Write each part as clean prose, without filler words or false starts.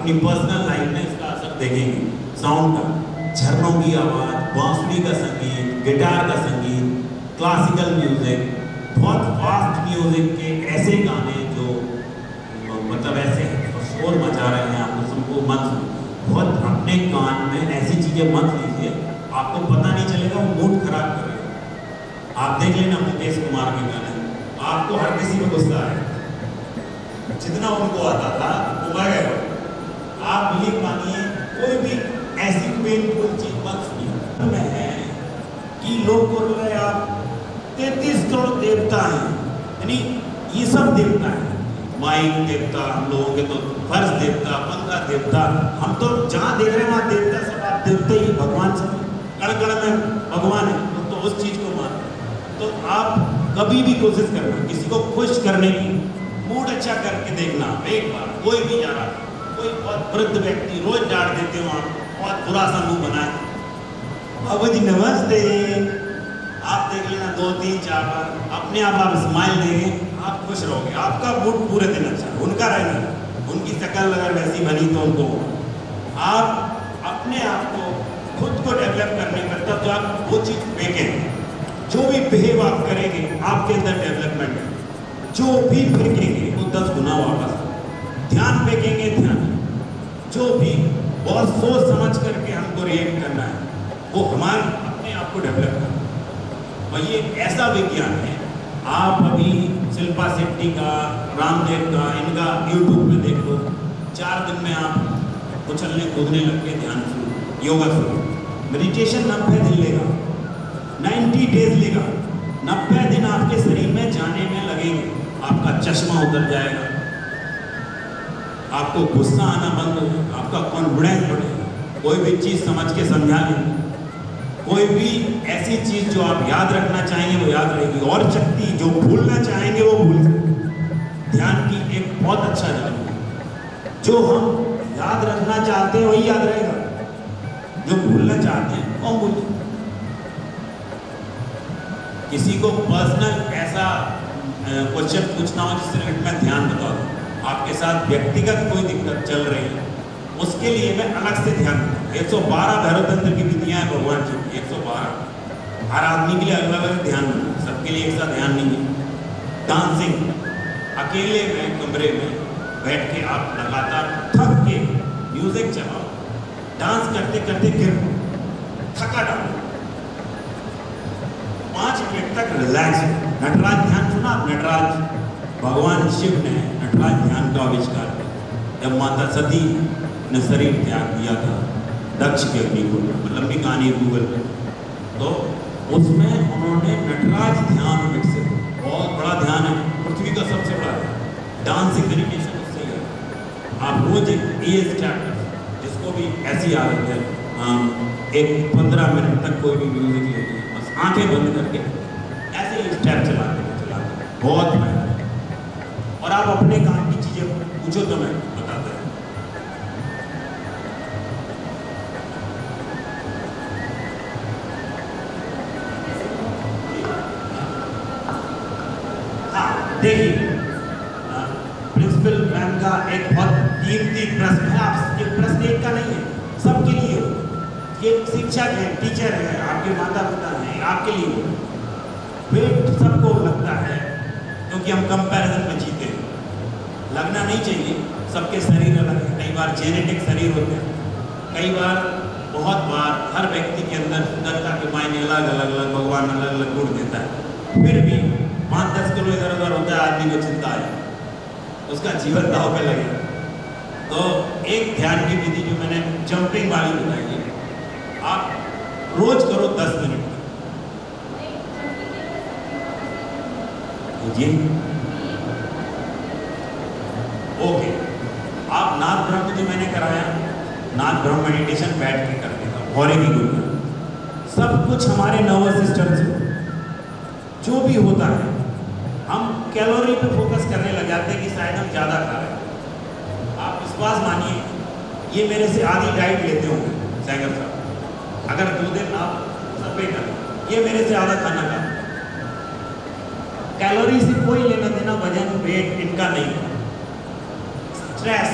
अपनी personal life में इसका असर देखेंगे। साउंड का, झरनों की आवाज़, बांसुरी का संगीत, गिटार का संगीत, क्लासिकल म्यूजिक, बहुत फास्ट म्यूजिक के ऐसे गाने जो मतलब ऐसे शोर मचा रहे हैं, आपको सबको मत बहुत अपने कान में ऐसी चीज़ें मत लीजिए, आपको पता नहीं चलेगा, वो मूड खराब करेगा। आप देख लेना मुकेश कुमार के गाने, आपको हर किसी में गुस्सा है, जितना उनको आता था वो बढ़ गया। आप ये मानिए कोई भी ऐसी पेनफुल चीज मत सुनिए। में है कि लोग बोल रहे हैं आप 33 करोड़ देवता हैं, यानी ये सब देवता हैं, माइक देवता, हम लोगों के तो फर्श देवता, पंखा देवता, हम तो जहाँ देख रहे हैं वहाँ देवता सब आप देवते ही, भगवान सब कण कण में भगवान है, तो उस चीज को मान। तो आप कभी भी कोशिश करना किसी को खुश करने की, मूड अच्छा करके देखना। एक बार कोई भी जा रहा, कोई बहुत वृद्ध व्यक्ति रोज डांट देते हो आप, बहुत बुरा सा मुंह बनाए, बाबू जी नमस्ते, आप देख लेना 2 3 4 बार, अपने आप स्माइल देंगे, आप खुश रहोगे, आपका मूड पूरे दिन अच्छा। उनका रहना, उनकी शक्ल अगर वैसी बनी तो उनको, आप अपने आप को खुद को डेवलप करने का, तब जो आप वो चीज़ फेंकें, जो भी बिहेव आप करेंगे आपके अंदर डेवलपमेंट है, जो भी फेंकेंगे वो 10 गुना वापस। ध्यान फेंकेंगे, ध्यान, जो भी बहुत सोच समझ करके हमको रिएक्ट करना है, वो हमारे अपने आप को डेवलप करना। और ये ऐसा विज्ञान है, आप अभी शिल्पा शेट्टी का, रामदेव का, इनका यूट्यूब में देख लो, 4 दिन में आप उछलने कूदने लग के ध्यान शुरू, योगा शुरू, मेडिटेशन 90 दिन लेगा, 90 डेज लेगा, 90 दिन आपके शरीर में जाने में लगेंगे, आपका चश्मा उतर जाएगा, आपको गुस्सा आना बंद हो जाएगा, आपका कॉन्फिडेंस बढ़ेगा, कोई भी चीज़ समझ के समझा लेंगे, कोई भी ऐसी चीज़ जो आप याद रखना चाहेंगे वो याद रहेगी, और शक्ति जो भूलना चाहेंगे वो भूल सकते। ध्यान की एक बहुत अच्छा जादू है, जो हम याद रखना चाहते हैं वही याद रहेगा, जो भूलना चाहते हैं वो भूल। किसी को पर्सनल ऐसा क्वेश्चन पूछना हो जिससे रिलेटेड मैं ध्यान बता दूँ, आपके साथ व्यक्तिगत कोई दिक्कत चल रही है, उसके लिए मैं अलग से ध्यान दूँ। 112 भैरव तंत्र की विधियाँ हैं भगवान जी की, 112, हर आदमी के लिए अलग अलग ध्यान दूँ, सबके लिए एक साथ ध्यान नहीं है। डांसिंग, अकेले में कमरे में बैठ के आप लगातार थक के म्यूजिक चलाओ, डांस करते करते गिर थका डालो, 5 मिनट तक रिलैक्स। नटराज ध्यान सुना आप? नटराज, भगवान शिव ने नटराज ध्यान का आविष्कार किया जब माता सती ने शरीर त्याग दिया था दक्ष के अग्निकुंड में, मतलब भी कहानी गूगल पे, तो उसमें उन्होंने नटराज ध्यान विकसित, बहुत बड़ा ध्यान है, पृथ्वी का सबसे बड़ा ध्यान, डांसिंग मेडिटेशन उससे ही है। आप रोज ये स्टेप, जिसको भी ऐसी आदत है, एक 15 मिनट तक कोई भी म्यूजिक लेके बस आंखें बंद करके ऐसे ही स्टेप चलाते बहुत फायदा है। और आप अपने काम की चीजें पूछो तो मैं बताता हूँ। हाँ देखिए, प्रिंसिपल मैम का एक बहुत कीमती प्रश्न है, आप ये प्रश्न एक का नहीं है, सबके लिए हो। ये शिक्षक है, टीचर है, आपके माता पिता हैं, आपके लिए हो। वेट सबको लगता है क्योंकि हम कंपैरिजन में जीते हैं, लगना नहीं चाहिए, सबके शरीर अलग है, कई बार जेनेटिक शरीर होते हैं, कई बार बहुत बार हर व्यक्ति के अंदर सुंदरता के मायने अलग अलग भगवान अलग अलग गुण देता है, फिर भी 5-10 किलो इधर उधर होता है, आदमी को चिंता है, उसका जीवन दाव पे लगेगा। तो एक ध्यान की विधि जो मैंने जंपिंग वाली बताई है, आप रोज करो 10 मिनट जी। ओके, आप नाथ ब्रह्म जो मैंने कराया, नाथ ब्रह्म मेडिटेशन बैठ के करते था, भौरे की गुरु, सब कुछ हमारे नर्वस सिस्टम से, जो भी होता है हम कैलोरी पे फोकस करने लग जाते हैं कि शायद हम ज़्यादा खा रहे हैं। आप विश्वास मानिए, ये मेरे से आधी डाइट लेते होंगे सैगर साहब, अगर 2 दिन आप सब पे कर, ये मेरे से आधा खाना खा, कैलोरी से कोई लेना देना वजन वेट इनका नहीं है। स्ट्रेस,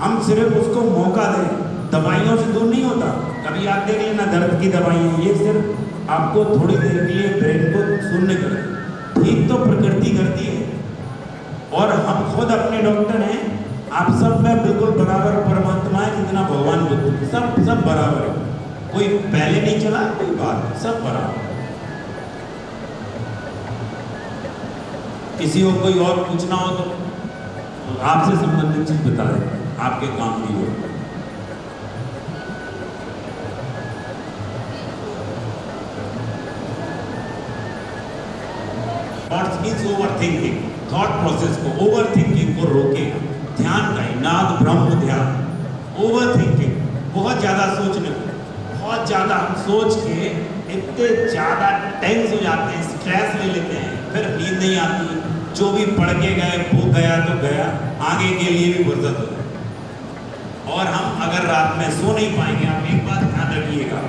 हम सिर्फ उसको मौका दें, दवाइयों से दूर नहीं होता। कभी आप देख लेना दर्द की दवाइयाँ, ये सिर्फ आपको थोड़ी देर के लिए ब्रेन को शून्य करें, ठीक तो प्रकृति करती है। और हम खुद अपने डॉक्टर हैं, आप सब में बिल्कुल बराबर परमात्मा है, जितना भगवान बुद्ध, सब बराबर है, कोई पहले नहीं चला, कोई बात, सब बराबर। किसी को कोई और पूछना हो तो आपसे संबंधित चीज बता दें, आपके काम की हो। Thoughts means overthinking, thought process को, ओवरथिंकिंग को रोके, ध्यान का नाद ब्रह्म ध्यान। ओवरथिंकिंग, बहुत ज्यादा सोचने, बहुत ज्यादा हम सोच के इतने ज्यादा टेंस हो जाते हैं, स्ट्रेस ले लेते हैं, फिर नींद नहीं आती, जो भी पढ़ के गए वो गया तो गया, आगे के लिए भी फुर्सत हो जाए। और हम अगर रात में सो नहीं पाएंगे, आप एक बात ध्यान रखिएगा,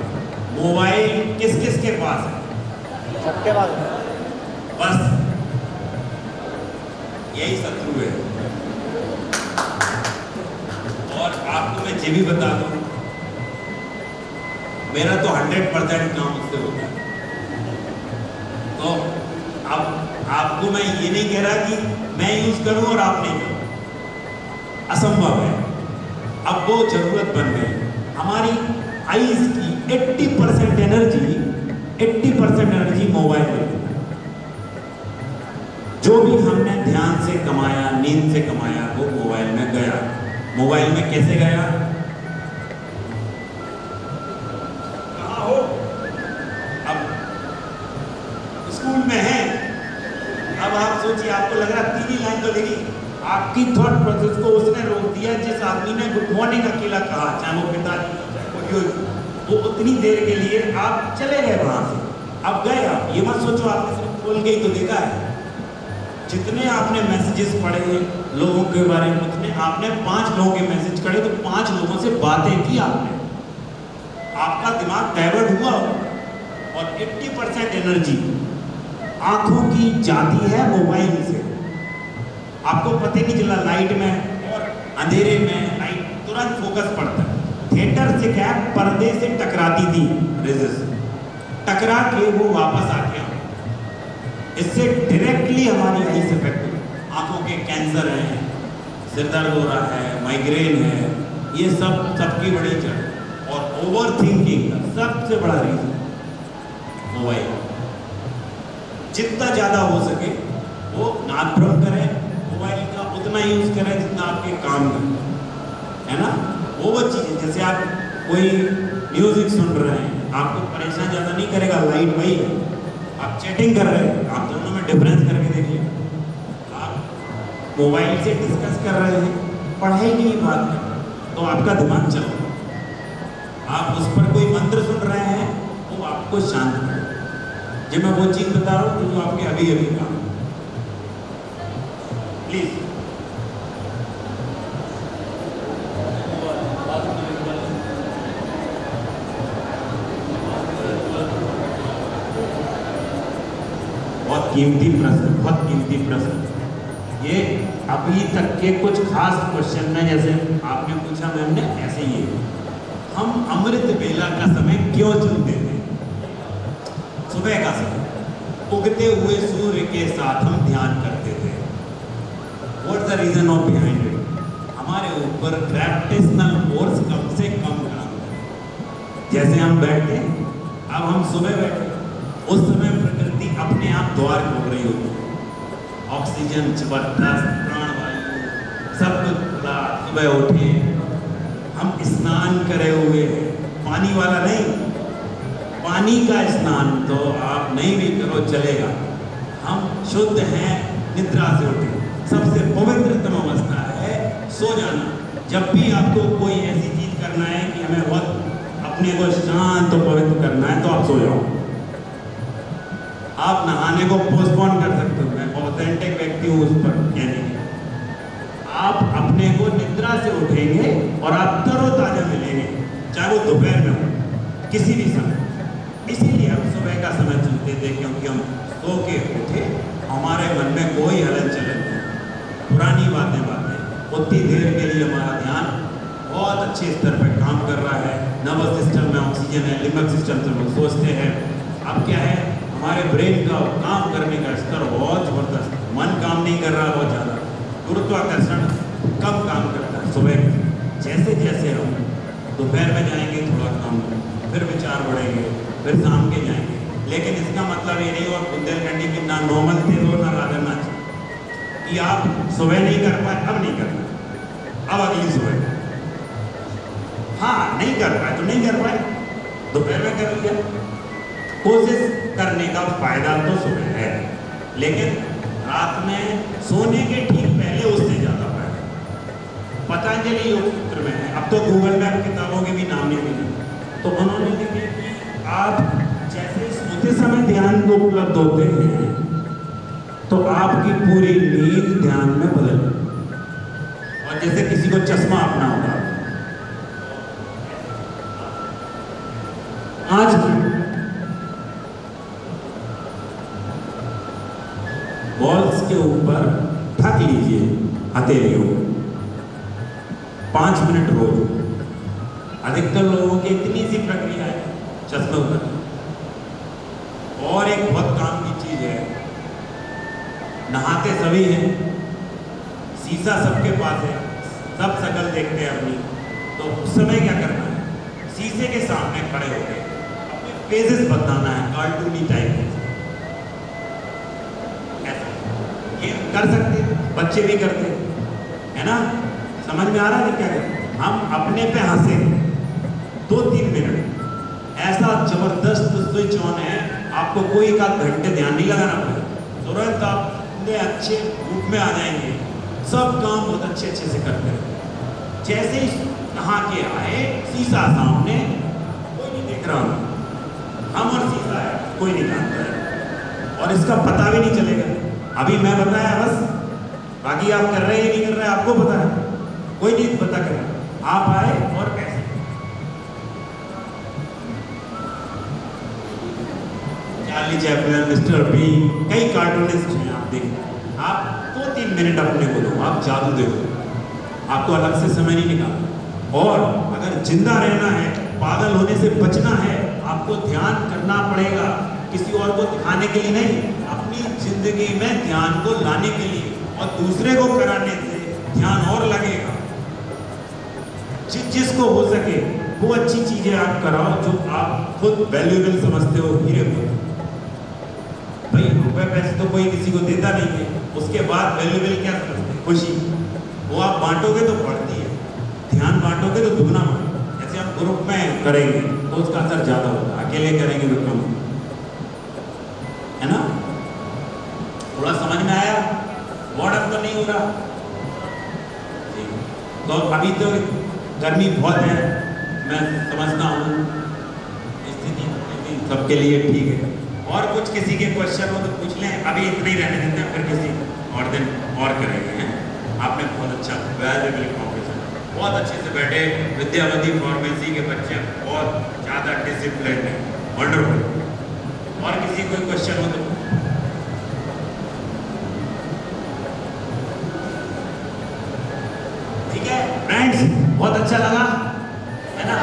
मोबाइल किस किस के पास है? सबके पास। बस यही शत्रु है। और आपको मैं ये भी बता दूं, मेरा तो 100% काम उससे होता है। तो अब आपको मैं ये नहीं कह रहा कि मैं यूज करूं और आप नहीं करो, असंभव है। अब वो जरूरत बन गई हमारी आईज की 80% एनर्जी मोबाइल में। जो भी हमने ध्यान से कमाया, नींद से कमाया, वो मोबाइल में गया। मोबाइल में कैसे गया? कहाँ हो? अब स्कूल में है। अब आप सोचिए, आपको लग रहा 3 ही लाइन तो लिखी, आपकी थॉट प्रोसेस को उसने रोक दिया। जिस आदमी ने गुड मॉर्निंग अकेला कहा, चाहे वो पिताजी, वो उतनी देर के लिए आप चले गए वहां से। अब गए आप, ये मत सोचो आपने सिर्फ खोल के ही तो देखा है। जितने आपने मैसेजेस पढ़े लोगों के बारे में, उतने आपने 5 लोगों के मैसेज पढ़े तो 5 लोगों से बातें की आपने, आपका दिमाग डाइवर्ट हुआ। और 80% एनर्जी आंखों की जाती है मोबाइल से। आपको पता ही नहीं चला, लाइट में और अंधेरे में लाइट तुरंत फोकस पड़ता है। थिएटर से क्या, पर्दे से टकराती थी रेजेस, टकरा के वो वापस आ गया। इससे डायरेक्टली हमारी आई से इफेक्ट हुआ। आंखों के कैंसर है, सिर दर्द हो रहा है, माइग्रेन है, ये सब सबकी बड़ी जड़। और ओवर थिंकिंग का सबसे बड़ा रीजन मोबाइल। जितना ज़्यादा हो सके वो नादभ्रम करें, मोबाइल का उतना यूज़ करें जितना आपके काम में है ना। वो चीज़ें, जैसे आप कोई म्यूजिक सुन रहे हैं, आपको परेशान ज़्यादा नहीं करेगा, लाइट वही है। आप चैटिंग कर रहे हैं, आप दोनों में डिफरेंस करके देखिए। आप मोबाइल से डिस्कस कर रहे हैं, पढ़ाई की बात है, तो आपका दिमाग चल रहा है। आप उस पर कोई मंत्र सुन रहे हैं, वो आपको शांत करेगा। जब मैं वो चीज़ बता रहा हूँ जो आपके अभी अभी काम, प्लीज बहुत कीमती प्रश्न, बहुत कीमती प्रश्न। ये अभी तक के कुछ खास क्वेश्चन में, जैसे आपने पूछा मैम ने, ऐसे ही है। हम अमृत बेला का समय क्यों चुनते थे? सुबह का समय, उगते हुए सूर्य के साथ हम ध्यान करते थे। What's the reason of behind it? हमारे ऊपर ग्रेविटेशनल फोर्स कम से कम काम करे। जैसे हम बैठे, अब हम सुबह बैठे, उस समय प्रकृति अपने आप द्वार खोल रही होती है। ऑक्सीजन, जबरदस्त प्राणवायु, सब कुछ खुला। सुबह उठे, हम स्नान करे हुए, पानी वाला नहीं, पानी का स्नान तो आप नहीं भी करो चलेगा। हम शुद्ध हैं, निद्रा से उठे। सबसे पवित्रतम अवस्था है सो जाना। जब भी आपको कोई ऐसी चीज करना है कि हमें बहुत अपने को शांत और पवित्र करना है, तो आप सो जाओ। आप नहाने को पोस्टपोन कर सकते हो, मैं ऑथेंटिक व्यक्ति हूँ उस पर कहने के। आप अपने को निद्रा से उठेंगे और आप तरोताजा मिलेंगे, चाहे वो दोपहर में हो, किसी भी समय। इसीलिए हम सुबह का समय चुनते थे, क्योंकि हम सो के उठे, हमारे मन में कोई हलचल नहीं, पुरानी बातें उतनी देर के लिए हमारा ध्यान बहुत अच्छे स्तर पर काम कर रहा है। नर्वस सिस्टम में ऑक्सीजन है, लिम्बिक सिस्टम से लोग सोचते हैं। अब क्या है, हमारे ब्रेन का काम करने का स्तर बहुत जबरदस्त, मन काम नहीं कर रहा बहुत ज़्यादा, गुरुत्वाकर्षण कम काम करता है। सुबह जैसे जैसे हम दोपहर में जाएंगे थोड़ा कम, फिर विचार बढ़ेंगे, फिर शाम के जाएंगे। लेकिन इसका मतलब ये नहीं हो बुंदेलखंडी की ना नॉर्मल तेज हो ना राधरना कि आप सुबह नहीं कर पाए, अब नहीं करना, अब अगली सुबह। हाँ, नहीं कर पाए तो नहीं कर पाए, दोपहर में कर लिया। कोशिश करने का फायदा तो सुबह है, लेकिन रात में सोने के ठीक पहले उससे ज़्यादा फायदा। पतंजलि योग सूत्र में है, अब तो गूगल में किताबों के भी नाम नहीं मिले, तो उन्होंने लिखे कि आप जैसे सोते समय ध्यान को उपलब्ध होते हैं तो आपकी पूरी नींद ध्यान में बदल, और जैसे किसी को चश्मा अपना होगा, आज बॉल्स के ऊपर ढक लीजिए हथेलियों, 5 मिनट रोज। अधिकतर लोगों की इतनी सी प्रक्रिया है चश्मे उतर। और एक बहुत काम की चीज है, नहाते सभी हैं, शीशा सबके पास है, सब शक्ल देखते हैं अपनी, तो उस समय क्या करना है, शीशे के सामने खड़े होकर अपने फेसेस बताना है कार्टूनी टाइप। ये कर सकते, बच्चे भी करते है ना, समझ में आ रहा है क्या है? हम अपने पे हंसे 2-3 मिनट, ऐसा जबरदस्त स्विच ऑन है, आपको कोई का घंटे ध्यान नहीं लगाना पड़ेगा, तुरंत आप अपने अच्छे रूप में आ जाएंगे, सब काम बहुत अच्छे से करते हैं। जैसे ही नहा के आए, शीशा सामने, कोई नहीं देख रहा, हम और शीशा है, कोई नहीं जानता है, और इसका पता भी नहीं चलेगा। अभी मैं बताया बस, बाकी आप कर रहे हैं नहीं कर रहे आपको पता है, कोई नहीं पता कर। आप आए और कैसे चार्ली चैपलिन, मिस्टर बीन, कई कार्टूनिस्ट हैं, आप देखें, आप 2-3 मिनट अपने को दो, आप जादू देखो, आपको अलग से समय नहीं निकालना। और अगर जिंदा रहना है, पागल होने से बचना है, आपको ध्यान करना पड़ेगा, किसी और को दिखाने के लिए नहीं, अपनी जिंदगी में ध्यान को लाने के लिए, और दूसरे को कराने से ध्यान और लगेगा। जिसको हो सके वो अच्छी चीजें आप कराओ जो आप खुद वैल्यूएबल समझते हो, हीरे को। भाई रुपए पैसे तो कोई किसी को देता नहीं है, उसके बाद वैल्यूएबल क्या समझते हैं? खुशी, वो आप बांटोगे तो बढ़ती है, ध्यान बांटोगे तो दुगना बढ़ेगा। जैसे आप ग्रुप में करेंगे तो उसका असर ज्यादा होगा, अकेले करेंगे तो कम, है ना? थोड़ा समझ में आया? मॉडर्न तो नहीं हो रहा? तो अभी तो गर्मी बहुत है, मैं समझता हूँ, स्थिति सबके लिए ठीक है। और कुछ किसी के क्वेश्चन हो तो पूछ लें, अभी इतना ही रहने देते हैं, फिर किसी और दिन और करेंगे। हैं आपने बहुत अच्छा वैल्यूएबल कॉम्पिटिशन, बहुत अच्छे से बैठे, विद्यावती फार्मेसी के बच्चे बहुत ज़्यादा डिसिप्लिन है, वंडरफुल। और किसी कोई क्वेश्चन हो तो ठीक है फ्रेंड्स, बहुत अच्छा लगा, है ना?